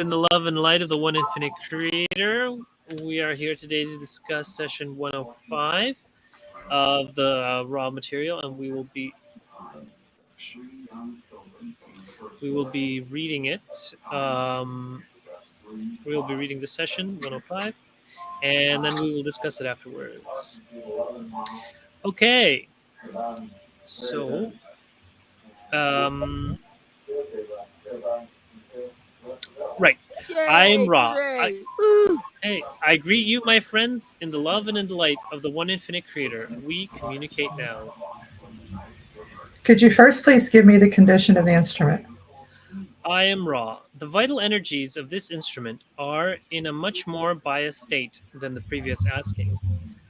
in the love and light of the one infinite creator. We are here today to discuss session 105 of the raw material, and we will be reading it. We will be reading the session 105, and then we will discuss it afterwards. Okay, so um, right, I am Yay! Ra. Hooray! Woo! Hey, I greet you, my friends, in the love and in the light of the one infinite creator. We communicate now. Could you first please give me the condition of the instrument? I am Ra. The vital energies of this instrument are in a much more biased state than the previous asking,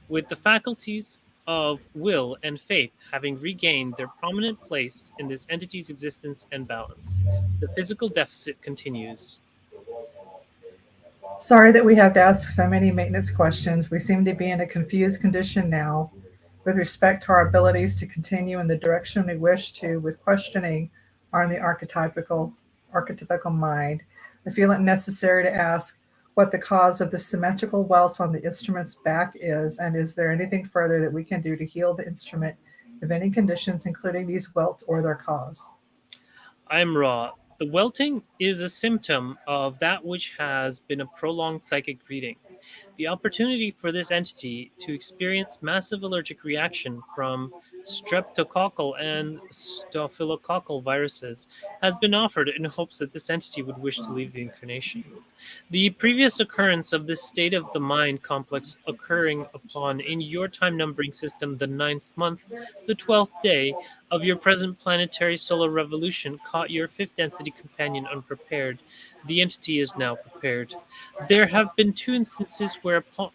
with the faculties of will and faith having regained their prominent place in this entity's existence and balance. The physical deficit continues. Sorry that we have to ask so many maintenance questions. We seem to be in a confused condition now with respect to our abilities to continue in the direction we wish to with questioning on the archetypical mind. I feel it necessary to ask what the cause of the symmetrical welts on the instrument's back is, and is there anything further that we can do to heal the instrument of any conditions, including these welts or their cause? I am Ra. The welting is a symptom of that which has been a prolonged psychic reading. The opportunity for this entity to experience massive allergic reaction from streptococcal and staphylococcal viruses has been offered in hopes that this entity would wish to leave the incarnation. The previous occurrence of this state of the mind complex occurring upon in your time numbering system the ninth month, the 12th day of your present planetary solar revolution caught your fifth density companion unprepared. The entity is now prepared. There have been two instances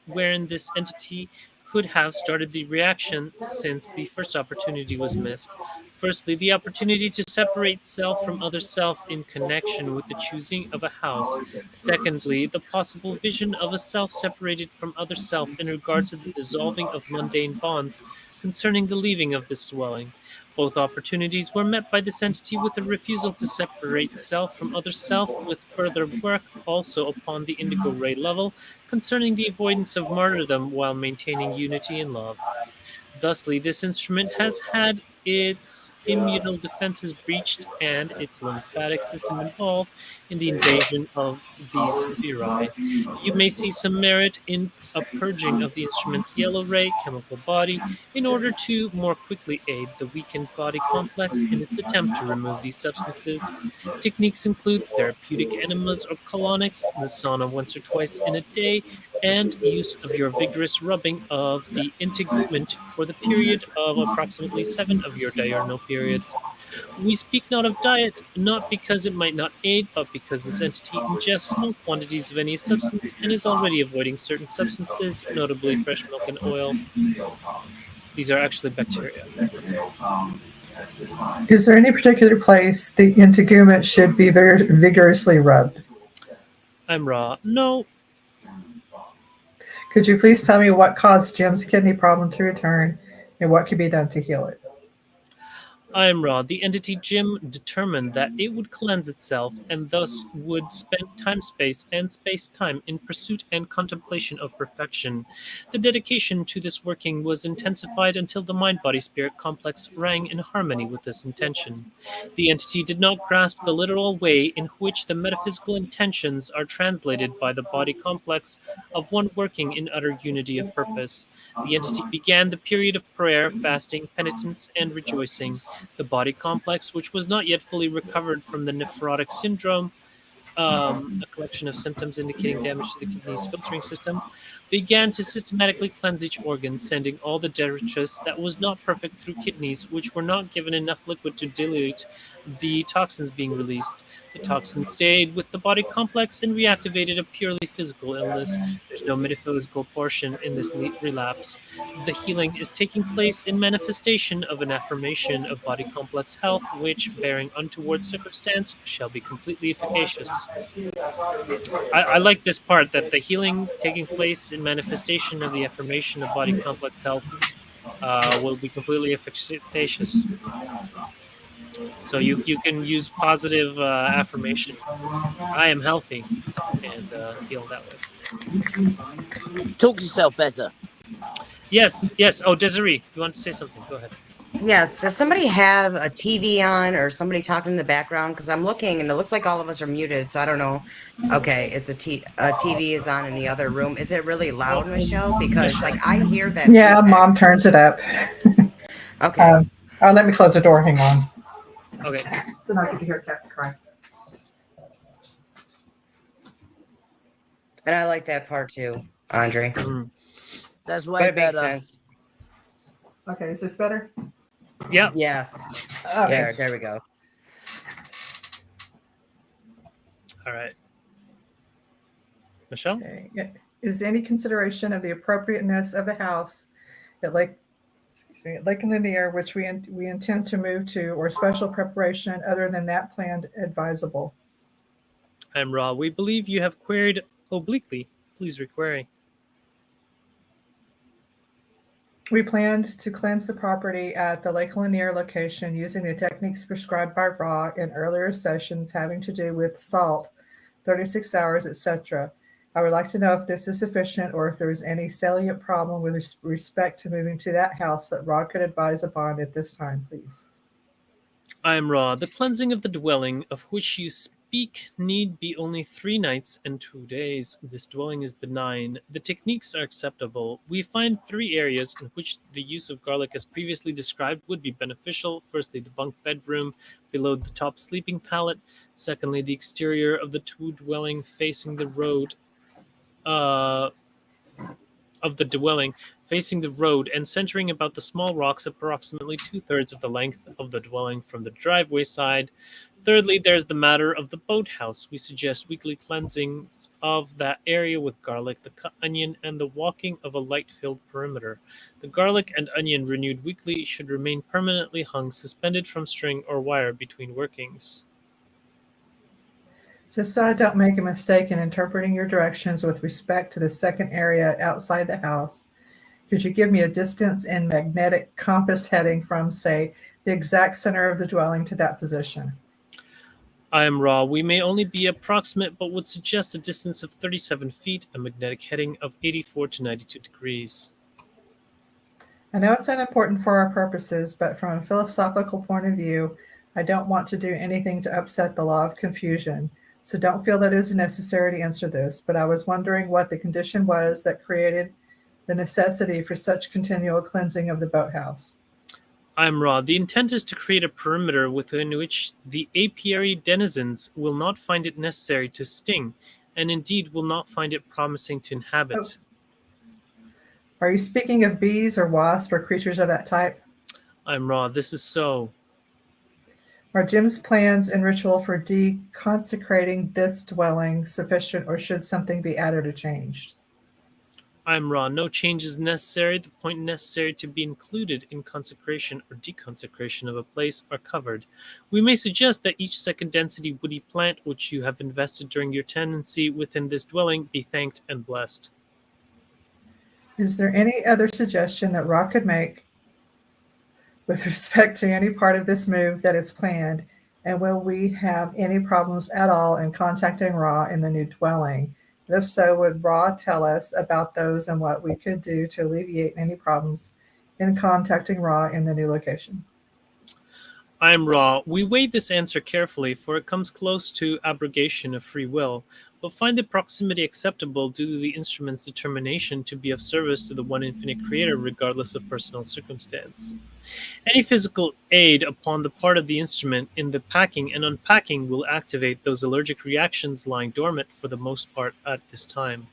wherein this entity could have started the reaction since the first opportunity was missed. Firstly, the opportunity to separate self from other self in connection with the choosing of a house. Secondly, the possible vision of a self separated from other self in regard to the dissolving of mundane bonds concerning the leaving of this dwelling. Both opportunities were met by this entity with a refusal to separate self from other self, with further work also upon the indigo ray level concerning the avoidance of martyrdom while maintaining unity and love. Thusly, this instrument has had its immunal defenses breached and its lymphatic system involved in the invasion of these viri. You may see some merit in a purging of the instrument's yellow ray chemical body in order to more quickly aid the weakened body complex in its attempt to remove these substances. Techniques include therapeutic enemas or colonics, the sauna once or twice in a day, and use of your vigorous rubbing of the integument for the period of approximately 7 of your diurnal periods. We speak not of diet, not because it might not aid, but because this entity ingests small quantities of any substance and is already avoiding certain substances, notably fresh milk and oil. These are actually bacteria. Is there any particular place the integument should be very vigorously rubbed? I'm Raw. No, Could you please tell me what caused Jim's kidney problem to return and what could be done to heal it? I am Ra. The entity Jim determined that it would cleanse itself and thus would spend time space and space time in pursuit and contemplation of perfection. The dedication to this working was intensified until the mind body spirit complex rang in harmony with this intention. The entity did not grasp the literal way in which the metaphysical intentions are translated by the body complex of one working in utter unity of purpose. The entity began the period of prayer, fasting, penitence, and rejoicing. The body complex, which was not yet fully recovered from the nephrotic syndrome, a collection of symptoms indicating damage to the kidney's filtering system, began to systematically cleanse each organ, sending all the detritus that was not perfect through kidneys, which were not given enough liquid to dilute the toxins being released. The toxins stayed with the body complex and reactivated a purely physical illness. There's no metaphysical portion in this relapse. The healing is taking place in manifestation of an affirmation of body complex health, which, bearing untoward circumstance, shall be completely efficacious. I like this part that the healing taking place in manifestation of the affirmation of body complex health will be completely efficacious. So you can use positive affirmation. I am healthy, and heal that way. Talk yourself better. Yes, yes. Oh, Desiree, you want to say something? Go ahead. Yes. Does somebody have a TV on or somebody talking in the background? Because I'm looking and it looks like all of us are muted. So I don't know. Okay, it's a TV is on in the other room. Is it really loud, Michelle? Because like I hear that. Yeah, feedback. Mom turns it up. Okay. Oh, let me close the door. Hang on. Okay. Then I get to hear cats cry. And I like that part too, Andre. Mm. That's But way it makes better. sense. Okay, is this better? Yeah. Yes. Okay. Yeah, there we go. All right. Michelle? Okay. Yeah. Is any consideration of the appropriateness of the house at Lake Lanier, which we intend to move to, or special preparation other than that planned advisable? I'm Raw. We believe you have queried obliquely. Please requery. We planned to cleanse the property at the Lake Lanier location using the techniques prescribed by Raw in earlier sessions having to do with salt, 36 hours, etc. I would like to know if this is sufficient or if there is any salient problem with respect to moving to that house that Raw could advise upon at this time, please. I am Raw. The cleansing of the dwelling of which you speak need be only 3 nights and 2 days. This dwelling is benign. The techniques are acceptable. We find 3 areas in which the use of garlic as previously described would be beneficial. Firstly, the bunk bedroom below the top sleeping pallet. Secondly, the exterior of the 2 dwelling facing the road. Of the dwelling facing the road and centering about the small rocks approximately 2/3 of the length of the dwelling from the driveway side. Thirdly, there's the matter of the boathouse. We suggest weekly cleansings of that area with garlic, the cut onion, and the walking of a light-filled perimeter. The garlic and onion renewed weekly should remain permanently hung suspended from string or wire between workings. Just so I don't make a mistake in interpreting your directions with respect to the second area outside the house, could you give me a distance and magnetic compass heading from, say, the exact center of the dwelling to that position? I am Raw. We may only be approximate, but would suggest a distance of 37 feet, a magnetic heading of 84 to 92 degrees. I know it's unimportant for our purposes, but from a philosophical point of view, I don't want to do anything to upset the law of confusion. So don't feel that it is necessary to answer this, but I was wondering what the condition was that created the necessity for such continual cleansing of the boathouse. I am Raw. The intent is to create a perimeter within which the apiary denizens will not find it necessary to sting, and indeed will not find it promising to inhabit. Are you speaking of bees or wasps or creatures of that type? I am Raw. This is so. Are Jim's plans and ritual for deconsecrating this dwelling sufficient, or should something be added or changed? I am Raw. No change is necessary. The point necessary to be included in consecration or deconsecration of a place are covered. We may suggest that each second density woody plant which you have invested during your tenancy within this dwelling be thanked and blessed. Is there any other suggestion that Rock could make with respect to any part of this move that is planned? And will we have any problems at all in contacting Ra in the new dwelling? And if so, would Ra tell us about those and what we could do to alleviate any problems in contacting Ra in the new location? I am Raw. We weighed this answer carefully, for it comes close to abrogation of free will, but find the proximity acceptable due to the instrument's determination to be of service to the one infinite creator regardless of personal circumstance. Any physical aid upon the part of the instrument in the packing and unpacking will activate those allergic reactions lying dormant for the most part at this time.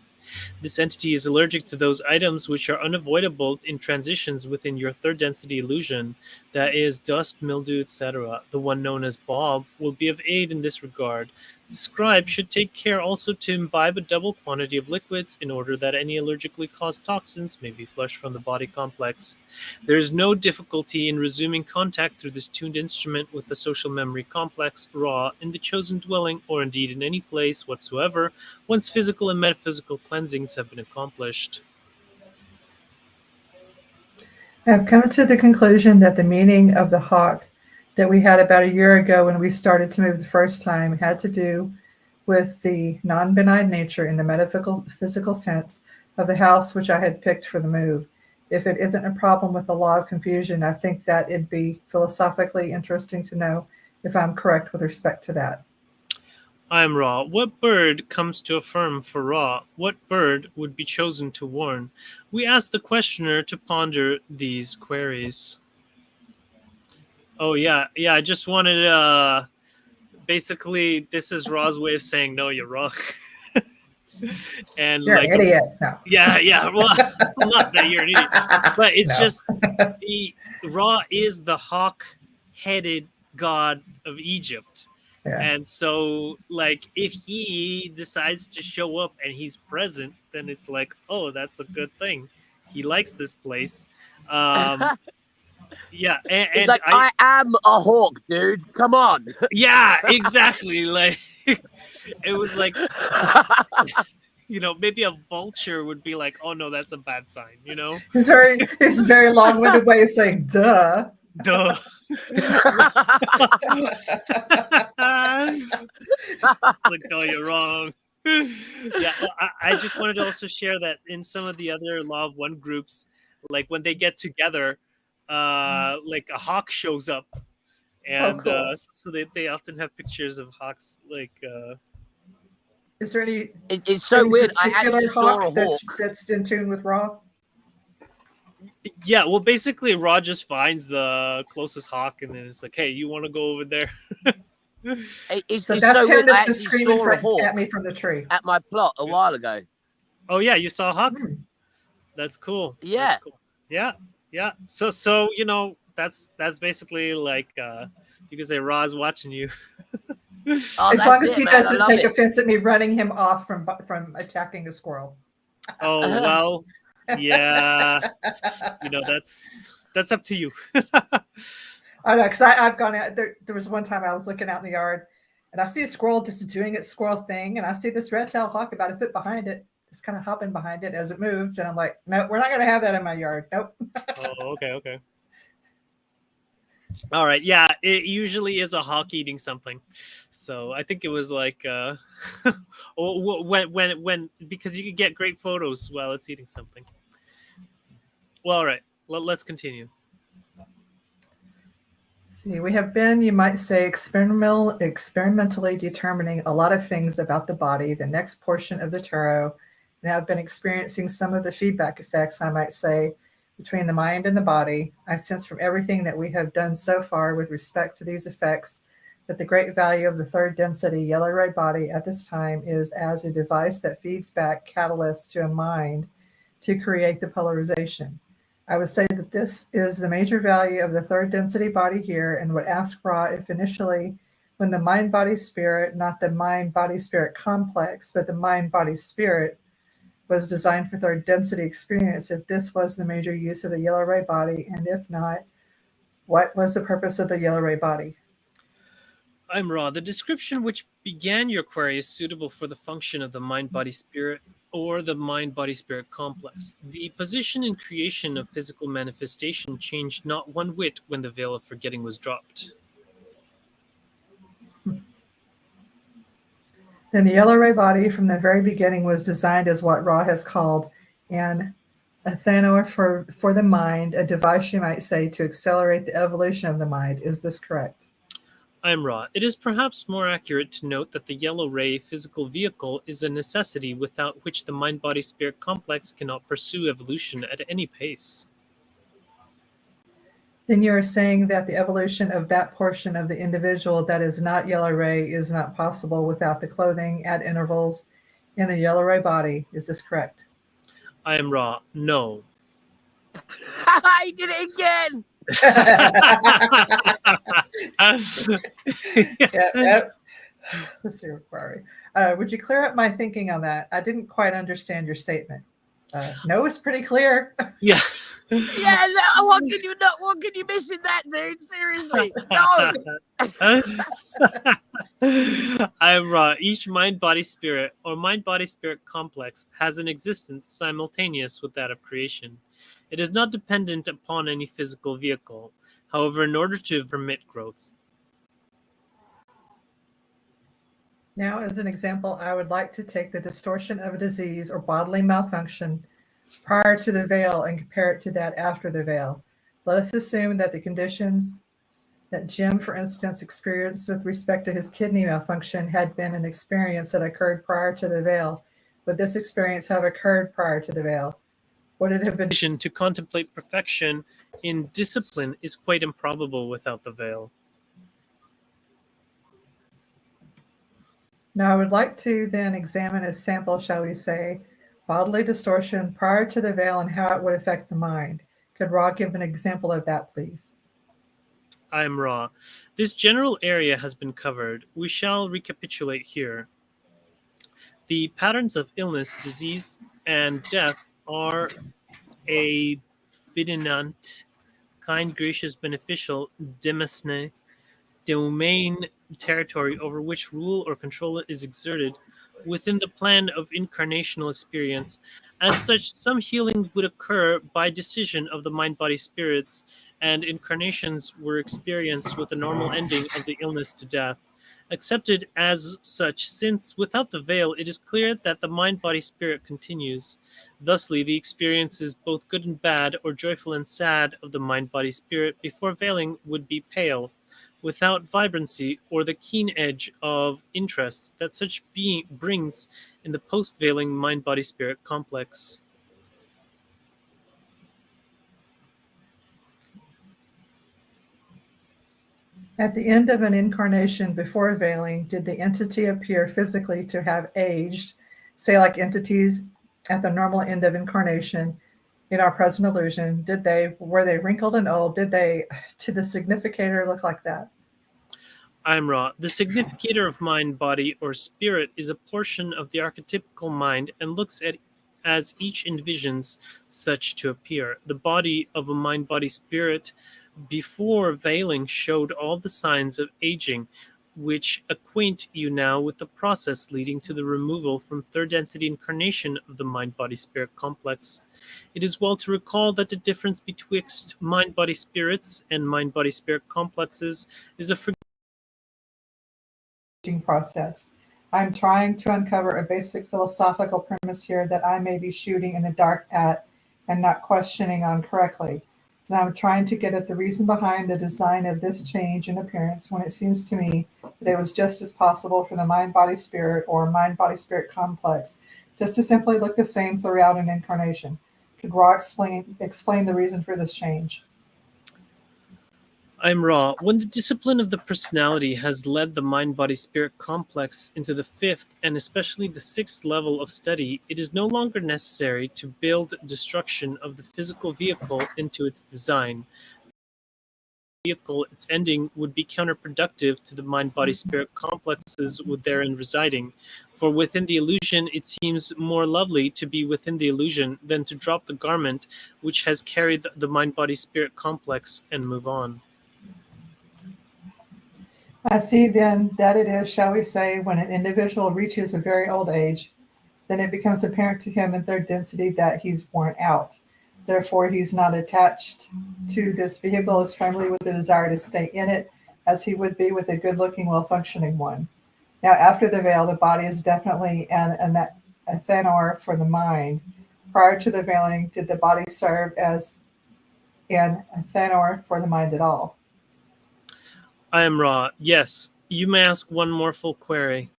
This entity is allergic to those items which are unavoidable in transitions within your third density illusion, that is, dust, mildew, etc. The one known as Bob will be of aid in this regard. The scribe should take care also to imbibe a double quantity of liquids in order that any allergically caused toxins may be flushed from the body complex. There is no difficulty in resuming contact through this tuned instrument with the social memory complex, Ra, in the chosen dwelling, or indeed in any place whatsoever, once physical and metaphysical cleansings have been accomplished. I have come to the conclusion that the meaning of the hawk that we had about a year ago when we started to move the first time had to do with the non-benign nature in the metaphysical sense of the house which I had picked for the move. If it isn't a problem with the law of confusion, I think that it'd be philosophically interesting to know if I'm correct with respect to that. I'm Ra. What bird comes to affirm for Ra? What bird would be chosen to warn? We ask the questioner to ponder these queries. Oh yeah, I just wanted basically this is Ra's way of saying no, you're wrong. And You're like an idiot. No. yeah. Well, not that you're an idiot, but it's No. just the Ra is the hawk-headed god of Egypt. Yeah. And so, like, if he decides to show up and he's present, then it's like, oh, that's a good thing. He likes this place. Yeah, It's and like, I am a hawk, dude. Come on. yeah, exactly. Like, it was like, maybe a vulture would be like, oh no, that's a bad sign. It's very long-winded way of saying duh. Duh. Like, no, you're wrong. Yeah, I just wanted to also share that in some of the other Law of One groups, like when they get together, like a hawk shows up, and cool. so they often have pictures of hawks. Like, Is there any It's so any weird. I particular actually saw a hawk hawk. that's in tune with Ra? yeah, well, basically, Rod just finds the closest hawk, and then it's like, hey, you want to go over there? It's So so that's him weird. I that's been actually screaming saw a hawk at me from the tree. at my plot a while ago. Oh yeah, you saw a hawk. Hmm. That's cool. Yeah. That's cool. Yeah. So that's basically like you can say Ra's watching you. Oh, As that's long as it, he man. I doesn't love take it. offense at me running him off from attacking a squirrel. Oh well, yeah. That's up to you. I know, because I've gone out there. There was one time I was looking out in the yard, and I see a squirrel just doing its squirrel thing, and I see this red-tailed hawk about a foot behind it, just kind of hopping behind it as it moved, and I'm like, no, we're not going to have that in my yard. Nope. Oh, okay. All right. Yeah, it usually is a hawk eating something. So I think it was like when because you can get great photos while it's eating something. Well, all right. Let's continue. See, we have been, you might say, experimentally determining a lot of things about the body, the next portion of the tarot, and have been experiencing some of the feedback effects, I might say, between the mind and the body. I sense from everything that we have done so far with respect to these effects that the great value of the third density yellow ray body at this time is as a device that feeds back catalysts to a mind to create the polarization. I would say that this is the major value of the third density body here, and would ask Ra if initially, when the mind-body-spirit, not the mind-body-spirit complex, but the mind-body-spirit was designed for third density experience, if this was the major use of the yellow ray body, and if not, what was the purpose of the yellow ray body? I'm Ra. The description which began your query is suitable for the function of the mind-body-spirit or the mind-body-spirit complex. The position and creation of physical manifestation changed not one whit when the veil of forgetting was dropped. Then the yellow ray body from the very beginning was designed as what Ra has called an Athanor for the mind, a device, you might say, to accelerate the evolution of the mind. Is this correct? I'm Ra. It is perhaps more accurate to note that the yellow ray physical vehicle is a necessity without which the mind-body-spirit complex cannot pursue evolution at any pace. Then you are saying that the evolution of that portion of the individual that is not yellow ray is not possible without the clothing at intervals in the yellow ray body. Is this correct? I am Ra. No. I did it again. Yep. Let's see, query. Would you clear up my thinking on that? I didn't quite understand your statement. No, it's pretty clear. Yeah. Yeah, no, what can you miss in that, dude? Seriously. No. I'm Ra. Each mind-body-spirit or mind-body-spirit complex has an existence simultaneous with that of creation. It is not dependent upon any physical vehicle. however, in order to permit growth. Now, as an example, I would like to take the distortion of a disease or bodily malfunction prior to the veil and compare it to that after the veil. Let us assume that the conditions that Jim, for instance, experienced with respect to his kidney malfunction had been an experience that occurred prior to the veil. Would this experience have occurred prior to the veil? Would it have been Vision to contemplate perfection in discipline is quite improbable without the veil. Now, I would like to then examine a sample, shall we say, bodily distortion prior to the veil and how it would affect the mind. Could Ra give an example of that, please? I am Ra. This general area has been covered. We shall recapitulate here. The patterns of illness, disease, and death are a benignant, kind, gracious, beneficial, demesne, domain territory over which rule or control is exerted within the plan of incarnational experience. As such, some healing would occur by decision of the mind-body spirits, and incarnations were experienced with a normal ending of the illness to death. Accepted as such, since without the veil it is clear that the mind-body spirit continues. Thusly, the experiences both good and bad, or joyful and sad, of the mind-body spirit before veiling would be pale, without vibrancy or the keen edge of interest that such being brings in the post-veiling mind-body spirit complex. At the end of an incarnation before veiling, did the entity appear physically to have aged, say like entities at the normal end of incarnation in our present illusion? Were they wrinkled and old? Did the significator look like that? I'm Ra. The significator of mind, body, or spirit is a portion of the archetypical mind and looks at as each envisions such to appear. The body of a mind-body spirit before veiling showed all the signs of aging, which acquaint you now with the process leading to the removal from third density incarnation of the mind-body spirit complex. It is well to recall that the difference betwixt mind-body spirits and mind-body spirit complexes is a process. I'm trying to uncover a basic philosophical premise here that I may be shooting in the dark at and not questioning on correctly. And I'm trying to get at the reason behind the design of this change in appearance when it seems to me that it was just as possible for the mind-body-spirit or mind-body-spirit complex just to simply look the same throughout an incarnation. Could Ra explain the reason for this change? I'm Ra. When the discipline of the personality has led the mind-body-spirit complex into the fifth and especially the sixth level of study, it is no longer necessary to build destruction of the physical vehicle into its design. Its ending would be counterproductive to the mind-body-spirit complexes therein residing, for within the illusion it seems more lovely to be within the illusion than to drop the garment which has carried the mind-body-spirit complex and move on. I see then that it is, shall we say, when an individual reaches a very old age, then it becomes apparent to him in third density that he's worn out. Therefore, he's not attached to this vehicle as firmly with the desire to stay in it as he would be with a good-looking, well-functioning one. Now, after the veil, the body is definitely an athanor for the mind. Prior to the veiling, did the body serve as an athanor for the mind at all? I am Ra. Yes. You may ask one more full query.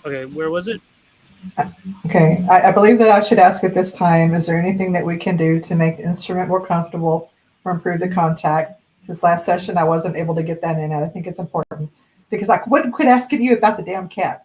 Okay, where was it? Okay, I believe that I should ask at this time, is there anything that we can do to make the instrument more comfortable or improve the contact? Since last session, I wasn't able to get that in, and I think it's important because I wouldn't quit asking you about the damn cat.